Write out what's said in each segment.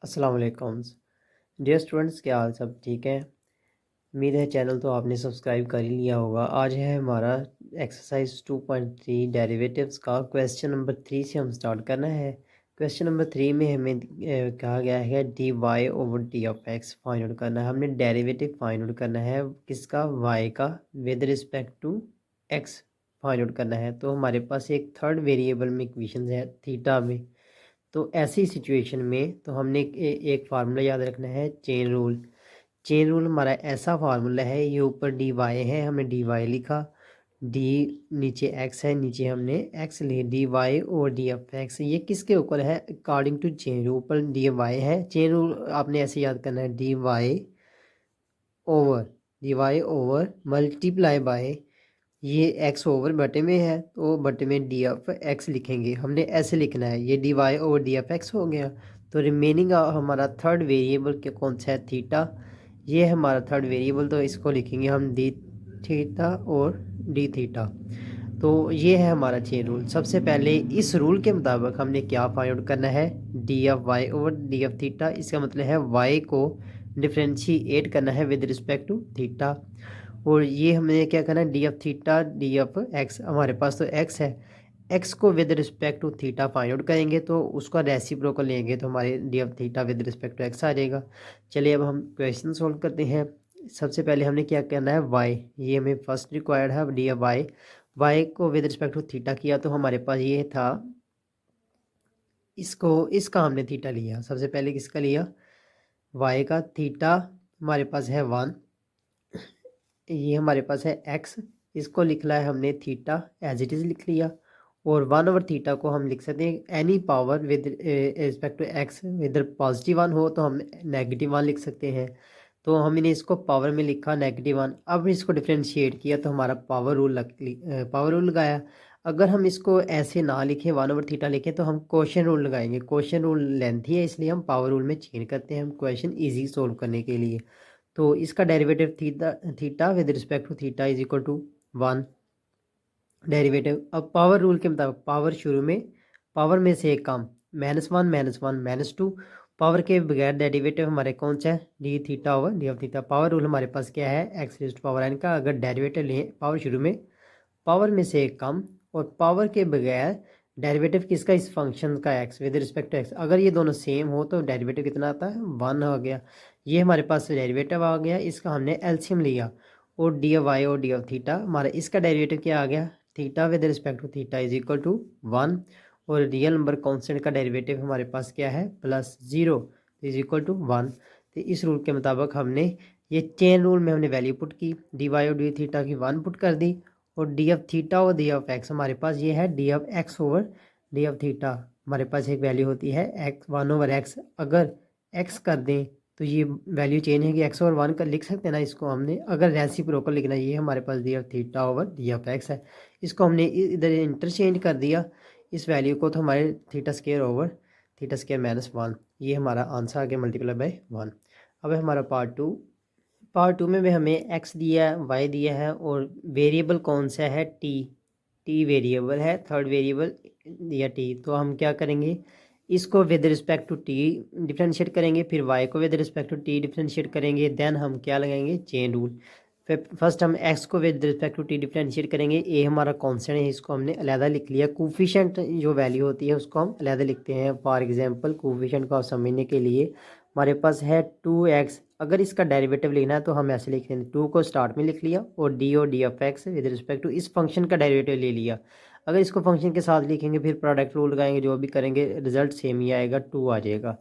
अस्सलाम वालेकुम dear students, क्या हाल सब ठीक है। उम्मीद है चैनल तो आपने सब्सक्राइब कर ही लिया होगा। आज है हमारा एक्सरसाइज 2.3 डेरिवेटिव्स का क्वेश्चन नंबर 3 से हम स्टार्ट करना है। क्वेश्चन नंबर 3 में हमें कहा गया है d y over d of x find out करना है। हमने डेरिवेटिव फाइंड आउट करना है किसका, वाई का, with respect to x find out करना है। तो हमारे पास एक थर्ड वेरिएबल में इक्वेशन है थीटा में। तो ऐसी सिचुएशन में तो हमने एक फार्मूला याद रखना है, चेन रूल। चेन रूल हमारा ऐसा फार्मूला है, ये ऊपर डी वाई है, हमने डी वाई लिखा, डी नीचे एक्स है, नीचे हमने एक्स लिए, डी वाई और डी एफ एक्स। ये किसके ऊपर है, अकॉर्डिंग टू चेन रूल ऊपर डी वाई है। चेन रूल आपने ऐसे याद करना है, over d y over multiply by, ये एक्स ओवर बटे में है तो बटे में डी एफ एक्स लिखेंगे। हमने ऐसे लिखना है, ये d y over d f x हो गया। तो रिमेनिंग हमारा थर्ड वेरिएबल के कौन सा है, थीटा। ये है हमारा थर्ड वेरिएबल, तो इसको लिखेंगे हम डी थीटा और डी थीटा। तो ये है हमारा चेन रूल। सबसे पहले इस रूल के मुताबिक हमने क्या फाइंड आउट करना है, d f y over d f theta. इसका मतलब है वाई को डिफ्रेंशिएट करना है विद रिस्पेक्ट टू थीटा। और ये हमें क्या करना है, d f theta d f x, हमारे पास तो एक्स है, एक्स को with respect to theta find out करेंगे तो उसका रेसिप्रोकल लेंगे तो हमारे d f theta with respect to x आ जाएगा। चलिए अब हम क्वेश्चन सोल्व करते हैं। सबसे पहले हमने क्या करना है, वाई, ये हमें फर्स्ट रिक्वायर्ड है, डी एफ वाई। वाई को विद रिस्पेक्ट टू थीटा किया तो हमारे पास ये था, इसका हमने थीटा लिया। सबसे पहले किसका लिया, वाई का। थीटा हमारे पास है 1, ये हमारे पास है एक्स, इसको लिखना है हमने थीटा, एज इट इज़ लिख लिया। और 1/थीटा को हम लिख सकते हैं any power with respect to x, इधर पॉजिटिव 1 हो तो हम -1 लिख सकते हैं। तो हमने इसको पावर में लिखा -1। अब इसको डिफ्रेंशिएट किया तो हमारा पावर रूल लगाया। अगर हम इसको ऐसे ना लिखें 1/थीटा लिखें तो हम क्वेश्चन रूल लगाएंगे। क्वेश्चन रूल लेंथी है इसलिए हम पावर रूल में चेंज करते हैं, हम क्वेश्चन ईजी सोल्व करने के लिए। तो इसका derivative theta, theta with respect to theta is equal to 1 derivative. अब पावर रूल के मुताबिक पावर शुरू में, पावर में से एक कम, -1 -2। पावर के बगैर डेरिवेटिव हमारे कौन सा है, d theta over d of theta. Power rule हमारे पास क्या है, x raise to power n का। अगर डेरिवेटिव लें पावर शुरू में, पावर में से एक कम, और पावर के बगैर डेरिवेटिव किसका, इस फंक्शन का x with respect to x. अगर ये दोनों सेम हो तो डेरिवेटिव कितना आता है, 1 हो गया। ये हमारे पास डेरिवेटिव आ गया, इसका हमने एलसीएम लिया। और डी ऑफ वाई और डी ऑफ थीटा, हमारा इसका डेरिवेटिव क्या आ गया, theta with respect to theta is equal to 1। और रियल नंबर कांस्टेंट का डेरिवेटिव हमारे पास क्या है, +0 इज इक्वल टू 1। तो इस रूल के मुताबिक हमने ये चेन रूल में हमने वैल्यू पुट की, डी वाई और डी थीटा की 1 पुट कर दी। और डी एफ थीटा और डी एफ एक्स, हमारे पास ये है d f x over d f theta. हमारे पास एक वैल्यू होती है एक्स 1/x। अगर एक्स कर दें तो ये वैल्यू चेंज है कि एक्स ओवर 1 का लिख सकते हैं ना इसको हमने। अगर रेसिप्रोकल लिखना, ये हमारे पास d f theta over d f x है, इसको हमने इधर इंटरचेंज कर दिया इस वैल्यू को, तो हमारे theta square over theta square -1, ये हमारा आंसर आ गया मल्टीप्लाई बाय 1। अब है हमारा पार्ट 2 में भी हमें एक्स दिया है, वाई दिया है, और वेरिएबल कौन सा है, टी वेरिएबल है, थर्ड वेरिएबल दिया टी। तो हम क्या करेंगे, इसको with respect to t differentiate करेंगे, फिर वाई को with respect to t differentiate करेंगे, देन हम क्या लगाएंगे, चेन रूल। फिर फर्स्ट हम एक्स को with respect to t differentiate करेंगे, ए हमारा कांस्टेंट है, इसको हमने अलहदा लिख लिया। कोफिशिएंट जो वैल्यू होती है उसको हम अलहदा लिखते हैं। फॉर एग्जांपल कोफिशिएंट को आप समझने के लिए, हमारे पास है 2x, अगर इसका डेरिवेटिव लिखना है तो हम ऐसे लिखते हैं, 2 को स्टार्ट में लिख लिया और d of x with respect to इस फंक्शन का डेरिवेटिव ले लिया। अगर इसको फंक्शन के साथ लिखेंगे फिर प्रोडक्ट रूल लगाएंगे, जो भी करेंगे रिजल्ट सेम ही आएगा, 2 आ जाएगा।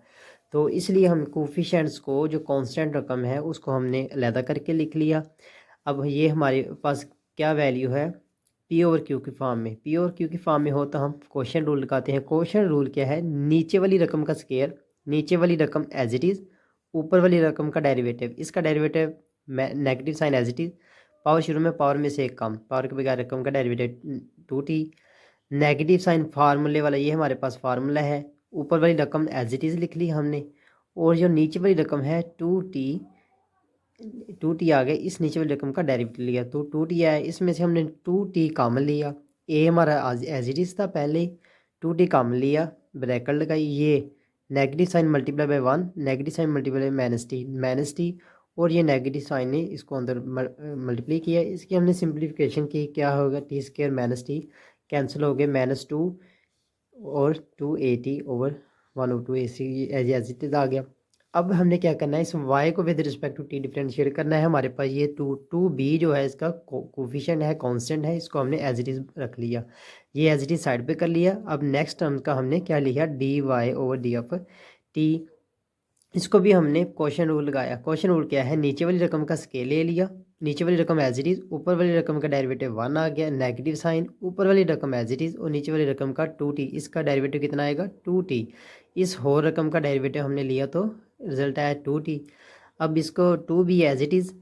तो इसलिए हम कोफिशिएंट्स को, जो कांस्टेंट रकम है उसको हमने अलहदा करके लिख लिया। अब ये हमारे पास क्या वैल्यू है, पी ओवर क्यू की फॉर्म में। पी ओवर क्यू की फॉर्म में हो तो हम क्वेश्चन रूल लगाते हैं। क्वेश्चन रूल क्या है, नीचे वाली रकम का स्केयर, नीचे वाली रकम एज इट इज़, ऊपर वाली रकम का डेरिवेटिव, इसका derivative negative sign as it is, power शुरू में पावर में से एक कम, पावर के बगैर रकम का डेरिवेटिव 2t, नेगेटिव साइन फार्मूले वाला, ये हमारे पास फार्मूला है। ऊपर वाली रकम एज इट इज़ लिख ली हमने, और जो नीचे वाली रकम है 2t आ गया, इस नीचे वाली रकम का डेरिवेटिव लिया तो 2t आया, इसमें से हमने 2t कॉमन लिया। ए हमारा एज इट इज़ था पहले ही, 2t कॉमन लिया, ब्रैकेट लगाई, ये negative sign multiply by 1, negative sign multiply by minus t, और ये नेगेटिव साइन ने इसको अंदर मल्टीप्लाई किया। इसकी हमने सिंप्लीफिकेशन की, क्या होगा, t square minus t cancel हो गए, -2 और 2 ओवर 1/2 एज इट इज आ गया। अब हमने क्या करना है, इस y को with respect to t differentiate करना है। हमारे पास ये 2b जो है इसका कोफिशिएंट है, कांस्टेंट है, इसको हमने एज इट इज़ रख लिया, ये एज इट इज़ साइड पे कर लिया। अब नेक्स्ट टर्म का हमने क्या लिया, dy over d of T, इसको भी हमने क्वेश्चन रूल लगाया। क्वेश्चन रूल क्या है, नीचे वाली रकम का स्केल ले लिया, नीचे वाली रकम एज इट इज़, ऊपर वाली रकम का डेरिवेटिव 1 आ गया, नेगेटिव साइन, ऊपर वाली रकम एज इट इज़ और नीचे वाली रकम का 2t, इसका डेरिवेटिव कितना आएगा 2t। इस होल रकम का डेरिवेटिव हमने लिया तो रिजल्ट आया 2t। अब इसको 2b एज इट इज़,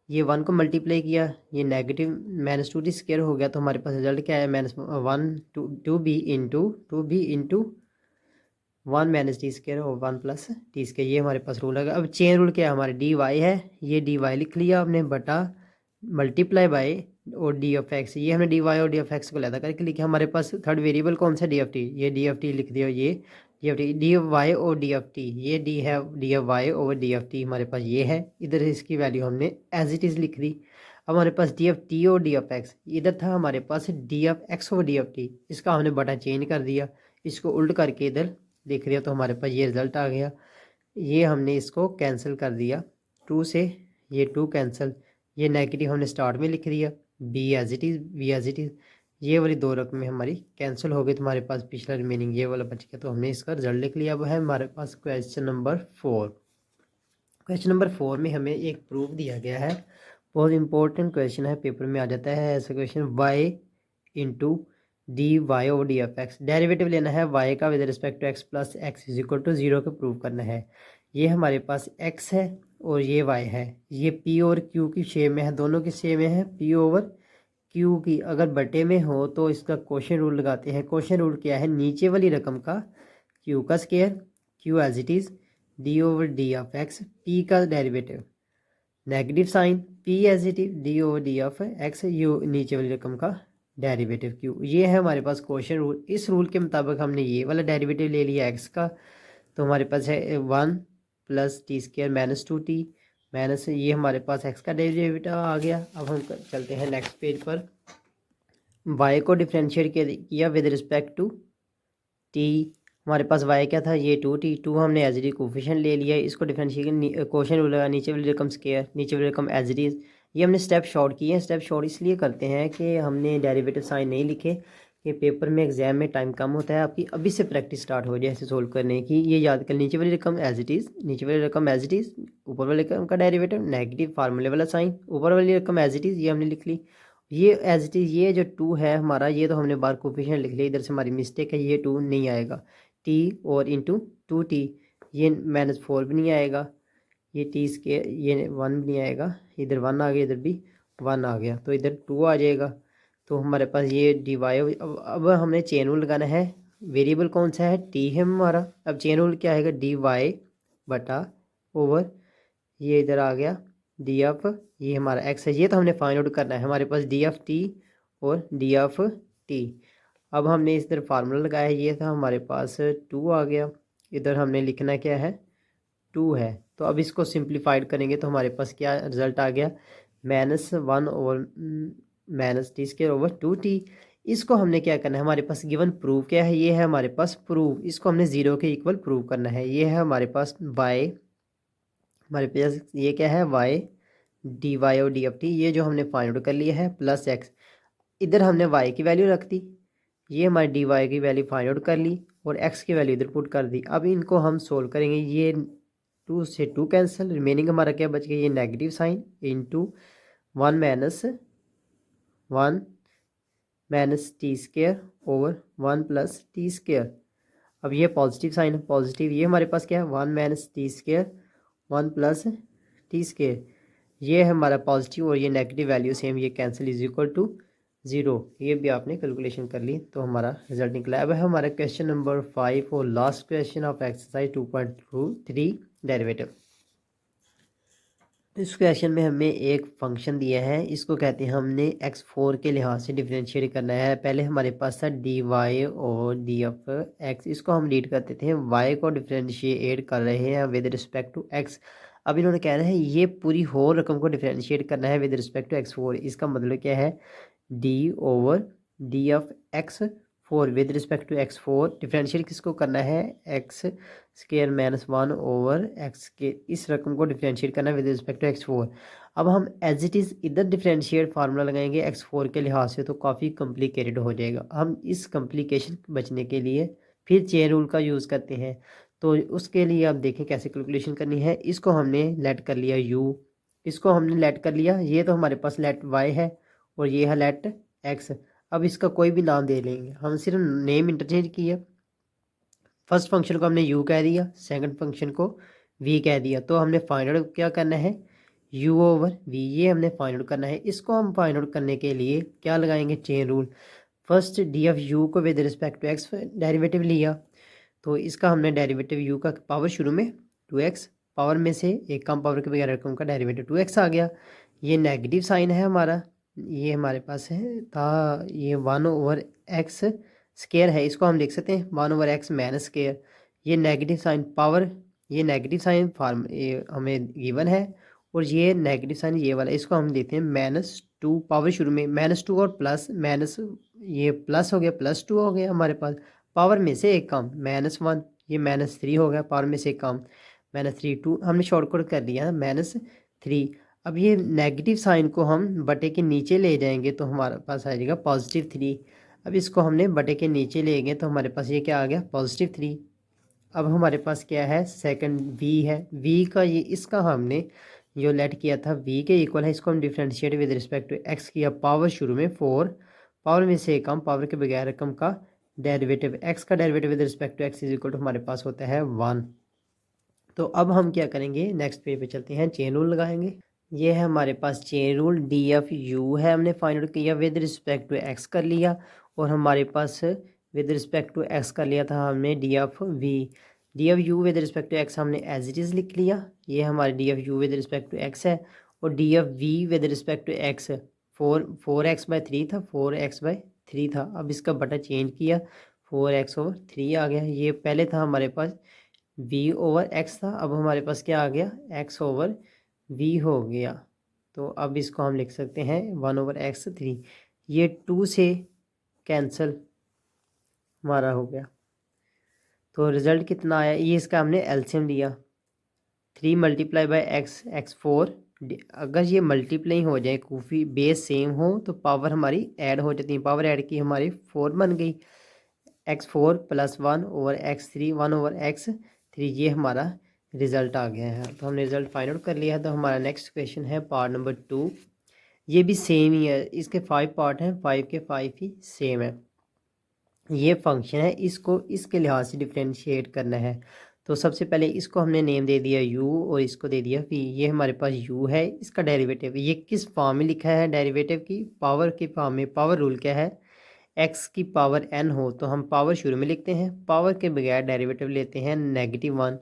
ये 1 को मल्टीप्लाई किया, ये नेगेटिव -2t स्क्वायर हो गया, तो हमारे पास रिजल्ट क्या है, -1 to be into 1 minus t square और 1 प्लस टी स्क्वायर, ये हमारे पास रूल है। अब चेन रूल क्या है, हमारे डी वाई है, ये डी वाई लिख लिया हमने बटा मल्टीप्लाई बाय और डी ऑफ एक्स, ये हमने डी वाई और डी ऑफ एक्स को लैदा करके लिखा। हमारे पास थर्ड वेरिएबल कौन सा, डी ऑफ टी, ये डी ऑफ टी लिख दिया, ये d of t, d of y और डी ऑफ टी, ये डी है d of y over d of t हमारे पास ये है। इधर इसकी वैल्यू हमने एज इट इज़ लिख दी। अब हमारे पास डी ऑफ टी और डी ऑफ एक्स, इधर था हमारे पास d of x over d of t, इसका हमने बटा चेंज कर दिया, इसको उल्ट करके इधर देख लिया, तो हमारे पास ये रिज़ल्ट आ गया। ये हमने इसको कैंसिल कर दिया, 2 से ये 2 कैंसिल, ये नेगेटिव हमने स्टार्ट में लिख दिया, b as it is, b as it is, ये वाली 2 रकमें हमारी कैंसिल हो गई, तो हमारे पास पिछला रिमेनिंग ये वाला बच गया, तो हमने इसका रिजल्ट लिख लिया। अब है हमारे पास क्वेश्चन नंबर 4। क्वेश्चन नंबर 4 में हमें एक प्रूफ दिया गया है, बहुत इंपॉर्टेंट क्वेश्चन है, पेपर में आ जाता है ऐसा question, y into d y over d of x, derivative लेना है y का with respect to x plus x is equal to 0 को प्रूव करना है। ये हमारे पास x है और ये y है, ये p और q की शेप में है, दोनों की शेप में है, p ओवर q की अगर बटे में हो तो इसका क्वेश्चन रूल लगाते हैं। क्वेश्चन रूल क्या है, नीचे वाली रकम का q का square, q as it is, d over d of x, p का derivative, negative sign, p as it is, d over d of x, यू नीचे वाली रकम का डेरिवेटिव q, ये है हमारे पास क्वेश्चन रूल। इस रूल के मुताबिक हमने ये वाला डेरिवेटिव ले लिया x का, तो हमारे पास है 1 plus T square -2t minus, ये हमारे पास x का डेरिवेटिव आ गया। अब हम चलते हैं नेक्स्ट पेज पर, y को डिफ्रेंशिएट किया विद रिस्पेक्ट टू t, हमारे पास y क्या था, ये 2t, 2 हमने एज इट इज कोफिशिएंट ले लिया, इसको डिफरेंशिएट क्वेश्चन रूल लगा, नीचे वाली रकम स्क्वायर, नीचे वाली रकम एज इट इज़, ये हमने स्टेप शॉर्ट किए हैं। स्टेप शॉर्ट इसलिए करते हैं कि हमने डेरिवेटिव साइन नहीं लिखे कि पेपर में एग्जाम में टाइम कम होता है, आपकी अभी से प्रैक्टिस स्टार्ट हो जाए ऐसे सोल्व करने की। ये याद कर, नीचे वाली रकम एज इट इज़, नीचे वाली रकम एज इट इज़, ऊपर वाली रकम का डेरिवेटिव नेगेटिव फार्मूले वाला साइन, ऊपर वाली रकम एज इट इज़, ये हमने लिख ली, ये एज इट इज़, ये जो 2 है हमारा, ये तो हमने बार कोफिशिएंट लिख लिया, इधर से हमारी मिस्टेक है, ये 2 नहीं आएगा, टी और इंटू 2t, ये -4 भी नहीं आएगा, ये टी स्क्वायर, ये 1 भी नहीं आएगा, इधर 1 आ गया, इधर भी 1 आ गया, तो इधर 2 आ जाएगा। तो हमारे पास ये डी वाई, अब हमें चेन रूल लगाना है, वेरिएबल कौन सा है, टी है हमारा। अब चेन रूल क्या आएगा, डी वाई बटा ओवर, ये इधर आ गया डी ऑफ, ये हमारा एक्स है, ये तो हमने फाइंड आउट करना है, हमारे पास डी ऑफ टी और डी ऑफ टी। अब हमने इस तरह फार्मूला लगाया, ये था हमारे पास 2 आ गया, इधर हमने लिखना क्या है 2 है, तो अब इसको सिंप्लीफाइड करेंगे तो हमारे पास क्या रिजल्ट आ गया, -1 over minus t square over 2t। इसको हमने क्या करना है, हमारे पास गिवन प्रूव क्या है, ये है हमारे पास प्रूव, इसको हमने 0 के इक्वल प्रूव करना है। ये है हमारे पास y, हमारे पास ये क्या है y डी वाई और डी ऑफ टी, ये जो हमने फाइंड आउट कर लिया है, प्लस x, इधर हमने y की वैल्यू रख दी, ये हमारी डी वाई की वैल्यू फाइंड आउट कर ली और x की वैल्यू इधर पुट कर दी। अब इनको हम सोल्व करेंगे, ये 2 से 2 कैंसिल, रिमेनिंग हमारा क्या बच गया, ये negative sine into 1 minus t square over 1 plus T square. अब ये पॉजिटिव साइन है, पॉजिटिव, ये हमारे पास क्या है 1 minus t square 1 plus T square, ये है हमारा पॉजिटिव और ये नेगेटिव वैल्यू सेम, ये कैंसिल इज इक्वल टू 0, ये भी आपने कैलकुलेशन कर ली, तो हमारा रिजल्ट निकला। अब है हमारा क्वेश्चन नंबर 5 और last question of exercise 2.3 derivative. इस क्वेश्चन में हमें एक फंक्शन दिया है, इसको कहते हैं हमने x4 के लिहाज से डिफरेंशिएट करना है। पहले हमारे पास था dy और डी ऑफ x, इसको हम रीड करते थे y को डिफरेंशिएट कर रहे हैं विद रिस्पेक्ट टू x। अब इन्होंने कह रहे हैं ये पूरी होल रकम को डिफरेंशिएट करना है विद रिस्पेक्ट टू x4। इसका मतलब क्या है, d over d of x4 with respect to x4 differentiate किसको करना है, x square minus 1 over x के, इस रकम को डिफरेंशिएट करना है विद रिस्पेक्ट टू x4। अब हम एज इट इज़ इधर डिफरेंशिएट फार्मूला लगाएंगे x4 के लिहाज से, तो काफ़ी कॉम्प्लिकेटेड हो जाएगा। हम इस कॉम्प्लिकेशन बचने के लिए फिर चेन रूल का यूज़ करते हैं। तो उसके लिए आप देखें कैसे कैलकुलेशन करनी है। इसको हमने लेट कर लिया u, इसको हमने लेट कर लिया, ये तो हमारे पास लेट y है और ये है लेट x। अब इसका कोई भी नाम दे लेंगे, हम सिर्फ नेम इंटरचेंज किया। फर्स्ट फंक्शन को हमने u कह दिया, सेकंड फंक्शन को v कह दिया। तो हमने फाइंड आउट क्या करना है, u ओवर v, ये हमने फाइंड आउट करना है। इसको हम फाइंड आउट करने के लिए क्या लगाएंगे, chain rule. First d of u को with respect to x derivative लिया, तो इसका हमने डेरिवेटिव u का पावर शुरू में 2x, पावर में से एक कम पावर के बगैर रकम का डेरिवेटिव 2x आ गया। ये नेगेटिव साइन है हमारा, ये हमारे पास है था, ये 1 ओवर एक्स स्केयर है, इसको हम लिख सकते हैं 1 ओवर एक्स माइनस स्केयर। ये नेगेटिव साइन पावर, ये नेगेटिव साइन फार्म ये हमें गिवन है, और ये नेगेटिव साइन ये वाला, इसको हम देते हैं -2, पावर शुरू में -2 और प्लस माइनस, ये प्लस हो गया +2 हो गया हमारे पास, पावर में से एक कम -1, ये -3 हो गया, पावर में से एक कम -3, 2 हमने शॉर्टकट कर दिया -3। अब ये नेगेटिव साइन को हम बटे के नीचे ले जाएंगे तो हमारे पास आ जाएगा +3। अब इसको हमने बटे के नीचे ले गए तो हमारे पास ये क्या आ गया, +3। अब हमारे पास क्या है, सेकंड v है, v का ये इसका हमने जो लेट किया था v के इक्वल है, इसको हम differentiate with respect to x किया, पावर शुरू में 4, पावर में से कम, पावर के बगैर रकम का डेरिवेटिव, x का derivative with respect to x is equal to हमारे पास होता है 1। तो अब हम क्या करेंगे, नेक्स्ट पेज पे चलते हैं, चेन रूल लगाएंगे। ये है हमारे पास chain rule, d f u है, हमने फाइंड आउट किया विद रिस्पेक्ट टू एक्स कर लिया, और हमारे पास विद रिस्पेक्ट टू एक्स कर लिया था हमने d f v. D f u with respect to x हमने एज इट इज़ लिख लिया, ये हमारे d f u with respect to x है, और d f v with respect to x 4x/3 था, 4x/3 था। अब इसका बटा चेंज किया, 4x/3 आ गया। ये पहले था हमारे पास v ओवर x था, अब हमारे पास क्या आ गया, x ओवर v हो गया। तो अब इसको हम लिख सकते हैं 1/x3, ये 2 से कैंसिल हमारा हो गया। तो रिज़ल्ट कितना आया, ये इसका हमने एलसीएम लिया, 3 मल्टीप्लाई बाई एक्स, x4। अगर ये मल्टीप्लाई हो जाए, कूफी बेस सेम हो, तो पावर हमारी ऐड हो जाती है, पावर ऐड की हमारी 4 बन गई, x4 + 1 over x3, 1 over x3, ये हमारा रिज़ल्ट आ गया है। तो हमने रिज़ल्ट फाइंड आउट कर लिया है। तो हमारा नेक्स्ट क्वेश्चन है पार्ट नंबर 2, ये भी सेम ही है, इसके 5 पार्ट हैं, 5 के 5 ही सेम है। ये फंक्शन है, इसको इसके लिहाज से डिफ्रेंशिएट करना है। तो सबसे पहले इसको हमने नेम दे दिया u और इसको दे दिया v। ये हमारे पास u है, इसका डेरिवेटिव, ये किस फॉर्म में लिखा है, डेरिवेटिव की पावर के फॉर्म में। पावर रूल क्या है, x की पावर n हो तो हम पावर शुरू में लिखते हैं, पावर के बगैर डेरिवेटिव लेते हैं -1,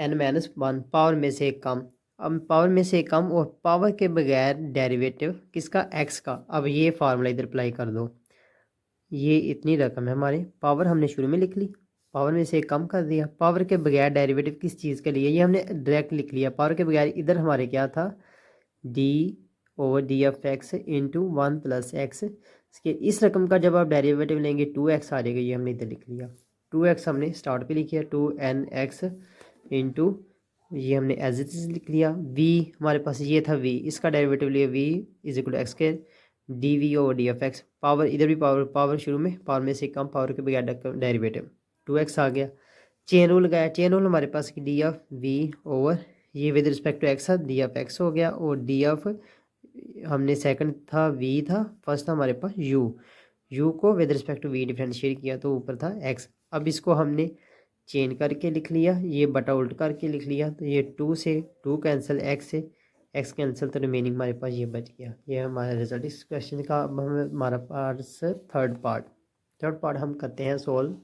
n-1, पावर में से कम। अब पावर में से कम और पावर के बगैर डेरिवेटिव किसका, x का। अब ये फार्मूला इधर अप्लाई कर दो, ये इतनी रकम है हमारी, पावर हमने शुरू में लिख ली, पावर में से कम कर दिया, पावर के बगैर डेरिवेटिव किस चीज़ के लिए, ये हमने डायरेक्ट लिख लिया, पावर के बगैर। इधर हमारे क्या था, d over d of x into 1 + x। इस रकम का जब आप डेरिवेटिव लेंगे 2x आ जाएगा, ये हमने इधर लिख लिया, 2x हमने स्टार्ट पे लिखिए, 2nx इंटू, ये हमने एज इट इज लिख लिया। v हमारे पास ये था v, इसका डेरिवेटिव लिया, v is equal to x² d v over d of x, power इधर भी पावर, पावर शुरू में, पावर में से कम, पावर के बगैर डेरिवेटिव 2x आ गया। चेन रूल लगाया, चेन रूल हमारे पास डी ऑफ वी ओवर, ये विद रिस्पेक्ट टू एक्स था, डी ऑफ एक्स हो गया, और डी ऑफ हमने सेकंड था v था, फर्स्ट था हमारे पास u को with respect to v differentiate किया तो ऊपर था x। अब इसको हमने चेंज करके लिख लिया, ये बटा उल्ट करके लिख लिया, तो ये 2 से 2 कैंसिल, x से x कैंसिल, तो रिमेनिंग हमारे पास ये बच गया। ये हमारा रिजल्ट इस क्वेश्चन का। अब हमें हमारा पार्ट थर्ड पार्ट हम करते हैं सोल्व।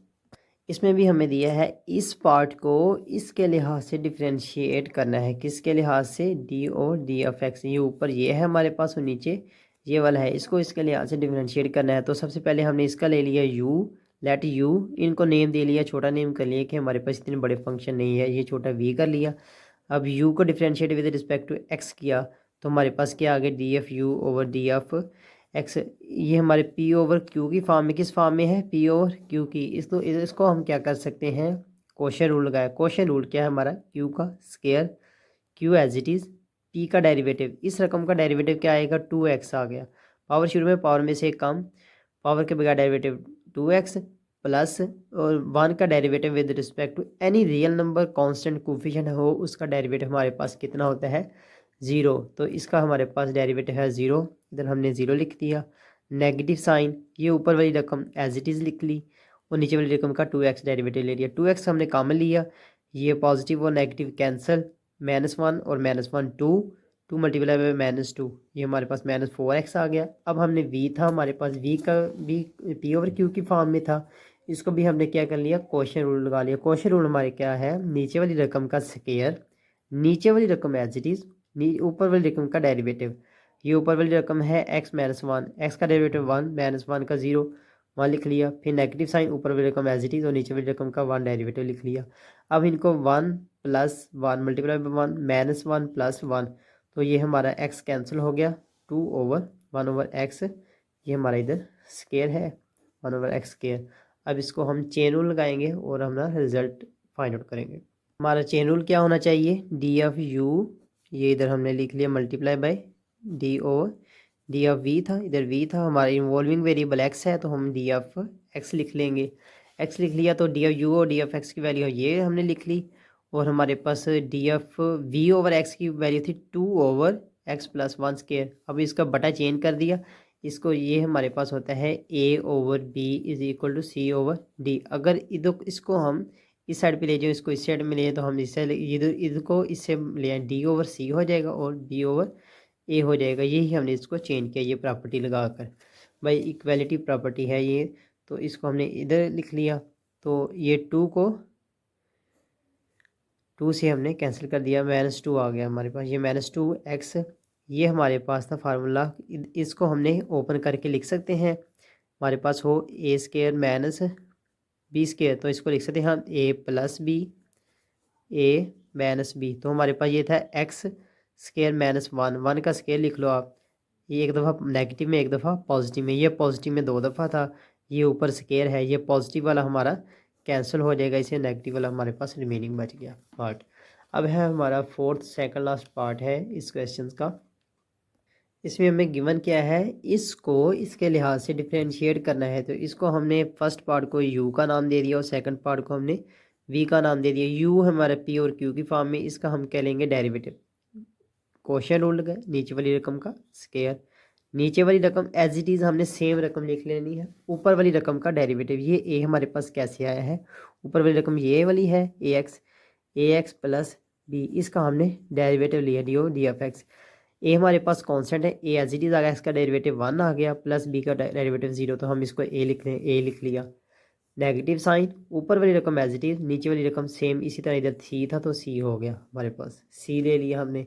इसमें भी हमें दिया है इस पार्ट को इसके लिहाज से डिफ्रेंशिएट करना है। किसके लिहाज से? डी और डी ऑफ एक्स। ये ऊपर ये है हमारे पास और नीचे ये वाला है, इसको इसके लिहाज से डिफ्रेंशिएट करना है। तो सबसे पहले हमने इसका ले लिया यू, लेट यू, इनको नेम दे लिया, छोटा नेम कर लिया कि हमारे पास इतने बड़े फंक्शन नहीं है, ये छोटा वी कर लिया। अब यू को differentiate with respect to x किया तो हमारे पास क्या आ गया? D f u over d f x. ये हमारे पी ओवर क्यू की फॉर्म में, किस फॉर्म में है? पी ओवर क्यू की। इसको हम क्या कर सकते हैं? क्वोशिएंट रूल लगाया। क्वोशिएंट रूल क्या है हमारा? क्यू का square, q as it is, p का डेरिवेटिव, इस रकम का डेरिवेटिव क्या आएगा? 2x आ गया। पावर शुरू में पावर में से कम, पावर के बगैर डेरिवेटिव 2x प्लस और 1 का derivative with respect to any real number constant coefficient हो, उसका डेरिवेटिव हमारे पास कितना होता है? 0। तो इसका हमारे पास डेरिवेटिव है 0, इधर हमने 0 लिख दिया। नेगेटिव साइन, ये ऊपर वाली रकम एज इट इज़ लिख ली और नीचे वाली रकम का 2x डेरिवेटिव ले लिया। 2x हमने कॉमन लिया, ये पॉजिटिव और नेगेटिव कैंसिल, -1 और -1 2 मल्टीप्लाई बाय -2, ये हमारे पास -4x आ गया। अब हमने v था हमारे पास, v का v पी ओवर क्यू की फॉर्म में था, इसको भी हमने क्या कर लिया? क्वोशिएंट रूल लगा लिया। क्वोशिएंट रूल हमारे क्या है? नीचे वाली रकम का स्केयर, नीचे वाली रकम एज इट इज़, ऊपर वाली रकम का डेरिवेटिव। ये ऊपर वाली रकम है x -1, x का डेरिवेटिव 1, -1 का 0, 1 लिख लिया। फिर नेगेटिव साइन, ऊपर वाली रकम एज इट इज़ और नीचे वाली रकम का 1 डेरिवेटिव लिख लिया। अब इनको 1 + 1 मल्टीप्लाई बाय 1, -1 + 1, तो ये हमारा x कैंसिल हो गया, 2/1/x, ये हमारा इधर स्केयर है 1/x स्केयर। अब इसको हम चेन रूल लगाएंगे और हमारा रिजल्ट फाइंड आउट करेंगे। हमारा चेन रूल क्या होना चाहिए? डी ऑफ यू, ये इधर हमने लिख लिया multiply by d over d of v था, इधर वी था, हमारा इन्वॉल्विंग वेरिएबल एक्स है तो हम डी ऑफ एक्स लिख लेंगे। एक्स लिख लिया तो डी ऑफ यू और डी ऑफ एक्स की वैल्यू ये हमने लिख ली और हमारे पास d of v over x की वैल्यू थी 2/x + 1 स्केयर। अब इसका बटा चेंज कर दिया इसको, ये हमारे पास होता है a/b = c/d। अगर इधर इसको हम इस साइड पे ले जाओ, इसको इस साइड में ले तो हम इससे इधर इधर इससे ले आए, d/c हो जाएगा और b/a हो जाएगा। यही हमने इसको चेंज किया, ये प्रॉपर्टी लगाकर। भाई इक्वालिटी प्रॉपर्टी है ये, तो इसको हमने इधर लिख लिया। तो ये 2 को 2 से हमने कैंसिल कर दिया, -2 आ गया हमारे पास। ये -2x, ये हमारे पास था फार्मूला, इसको हमने ओपन करके लिख सकते हैं। हमारे पास हो a² - b², तो इसको लिख सकते हैं हम a + b a - b। तो हमारे पास ये था x² -1, 1 का स्केयर लिख लो आप, ये एक दफ़ा नेगेटिव में एक दफ़ा पॉजिटिव में, ये पॉजिटिव में 2 दफ़ा था, ये ऊपर स्केयर है, ये पॉजिटिव वाला हमारा कैंसिल हो जाएगा, इसे नेगेटिव वाला हमारे पास रिमेनिंग बच गया पार्ट। अब है हमारा 4th सेकंड लास्ट पार्ट है इस क्वेश्चन का। इसमें हमें गिवन क्या है? इसको इसके लिहाज से डिफ्रेंशिएट करना है। तो इसको हमने फर्स्ट पार्ट को u का नाम दे दिया और सेकंड पार्ट को हमने v का नाम दे दिया। u हमारा p और q की फॉर्म में, इसका हम कह लेंगे डेरिवेटिव। क्वोशिएंट रूल लगाए, नीचे वाली रकम का स्केयर, नीचे वाली रकम एज इट इज़ हमने सेम रकम लिख लेनी है, ऊपर वाली रकम का डेरिवेटिव। ये a हमारे पास कैसे आया है? ऊपर वाली रकम ये वाली है ax + b, इसका हमने डेरिवेटिव लिया डी ऑफ एक्स। ए हमारे पास कांस्टेंट है, ए एज इट इज़ आ गया, इसका डेरिवेटिव 1 आ गया, प्लस बी का डेरिवेटिव 0, तो हम इसको ए लिख लें, ए लिख लिया। नेगेटिव साइन, ऊपर वाली रकम एज इट इज़, नीचे वाली रकम सेम, इसी तरह इधर सी था तो सी हो गया हमारे पास, सी ले लिया हमने।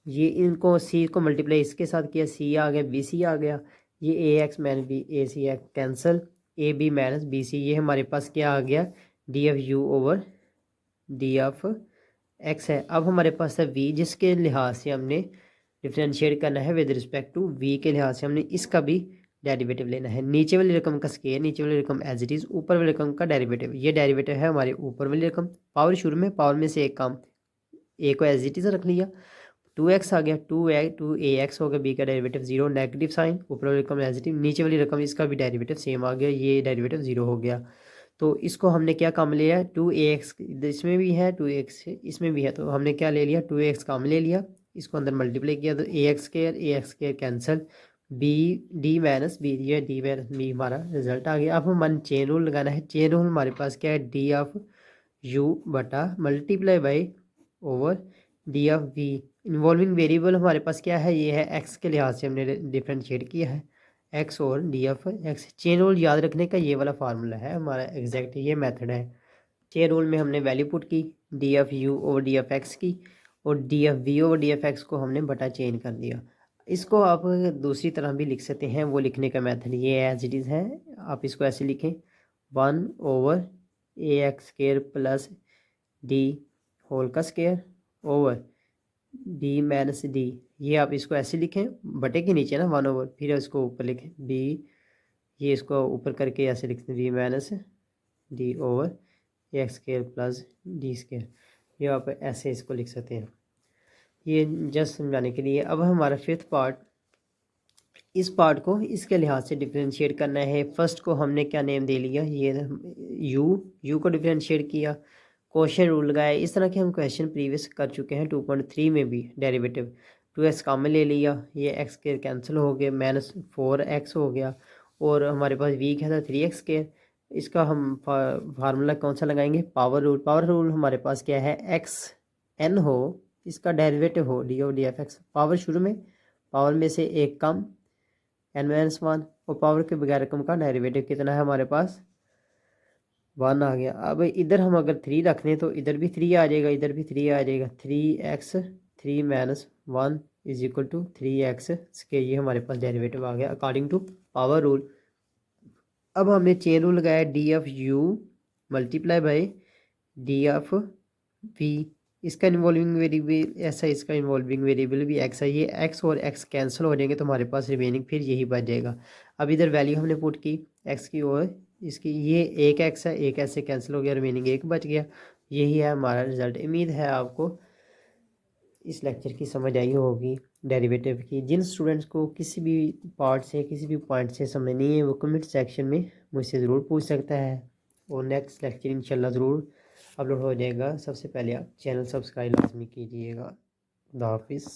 ये इनको सी को मल्टीप्लाई इसके साथ किया, सी आ गया, बी सी आ गया, ये a x - b, a c x cancel, a b - b c, ये हमारे पास क्या आ गया? D of u over d of x है। अब हमारे पास है वी, जिसके लिहाज से हमने डिफ्रेंशिएट करना है विद रिस्पेक्ट टू वी के लिहाज से हमने इसका भी डेरिवेटिव लेना है। नीचे वाली रकम का स्केयर, नीचे वाली रकम एज इट इज़, ऊपर वाली रकम का डेरिवेटिव। ये डेरिवेटिव है हमारे ऊपर वाली रकम, पावर शुरू में पावर में से एक काम, ए को एज इट इज़ रख लिया, 2x आ गया, 2ax हो गया, b का डेरिवेटिव 0, नेगेटिव साइन, ऊपर वाली रकम एज इट इज़, नीचे वाली रकम इसका भी डेरिवेटिव सेम आ गया, ये डेरिवेटिव 0 हो गया। तो इसको हमने क्या काम लिया? 2ax, इसमें भी है 2x, इसमें भी है, तो हमने क्या ले लिया? 2ax काम ले लिया, इसको अंदर मल्टीप्लाई किया तो ax² cancel, b d - b, ये d - b हमारा रिजल्ट आ गया। अब हम चेन रूल लगाना है। चेन रूल हमारे पास क्या है? डी ऑफ u बटा multiply by over d of v। Involving variable हमारे पास क्या है? ये है x के लिहाज से हमने डिफ्रेंशिएट किया है, एक्स और d f x. Chain rule याद रखने का ये वाला फार्मूला है हमारा, एग्जैक्ट ये मेथड है। चेन रूल में हमने वैल्यू पुट की, d f u over d f x की, और d f v over d f x को हमने बटा चेन कर दिया। इसको आप दूसरी तरह भी लिख सकते हैं, वो लिखने का मेथड ये एज इट इज़ है। आप इसको ऐसे लिखें, 1/ax² प्लस डी होल का square over D minus D. ये आप इसको ऐसे लिखें, बटे के नीचे ना 1/, फिर इसको ऊपर लिखें बी, ये इसको ऊपर करके ऐसे लिखते हैं b minus d over ax² plus d²। ये आप ऐसे इसको लिख सकते हैं, ये जस्ट समझाने के लिए। अब हमारा फिफ्थ पार्ट, इस पार्ट को इसके लिहाज से डिफरेंशिएट करना है। फर्स्ट को हमने क्या नेम दे लिया, ये यू को डिफरेंशिएट किया, क्वेश्चन रूल लगाया। इस तरह के हम क्वेश्चन प्रीवियस कर चुके हैं 2.3 में भी। डेरिवेटिव 2x कॉमन ले लिया, ये x के कैंसिल हो गए, -4x हो गया, और हमारे पास वीक है था 3x²। इसका हम फार्मूला कौन सा लगाएंगे, पावर रूल। पावर रूल हमारे पास क्या है, x n हो, इसका डेरिवेटिव हो D over d f x. Power शुरू में, पावर में से एक कम n-1, और पावर के बगैर रकम का डेरिवेटिव कितना है हमारे पास, 1 आ गया। अब इधर हम अगर 3 रख दें तो इधर भी 3 आ जाएगा, इधर भी 3 आ जाएगा। 3x 3 - 1 = 3x²। ये हमारे पास डेरिवेटिव आ गया अकॉर्डिंग टू पावर रूल। अब हमने चेन रूल लगाया, d f u multiply by d f v. इसका इन्वॉल्विंग वेरिएबल ऐसा, इसका इन्वॉल्विंग वेरिएबल भी एक्स है। ये एक्स और एक्स कैंसिल हो जाएंगे तो हमारे पास रिमेनिंग फिर यही बच जाएगा। अब इधर वैल्यू हमने पुट की एक्स की, और इसकी ये एक एक्स है, एक ऐसे कैंसिल हो गया, रिमेनिंग एक बच गया। यही है हमारा रिजल्ट। उम्मीद है आपको इस लेक्चर की समझ आई होगी डेरिवेटिव की। जिन स्टूडेंट्स को किसी भी पार्ट से, किसी भी पॉइंट से समझ नहीं है, वो कमेंट सेक्शन में मुझसे ज़रूर पूछ सकता है, और नेक्स्ट लेक्चर इंशाल्लाह ज़रूर अपलोड हो जाएगा। सबसे पहले आप चैनल सब्सक्राइब लाजमी कीजिएगा। खुदा हाफिज़।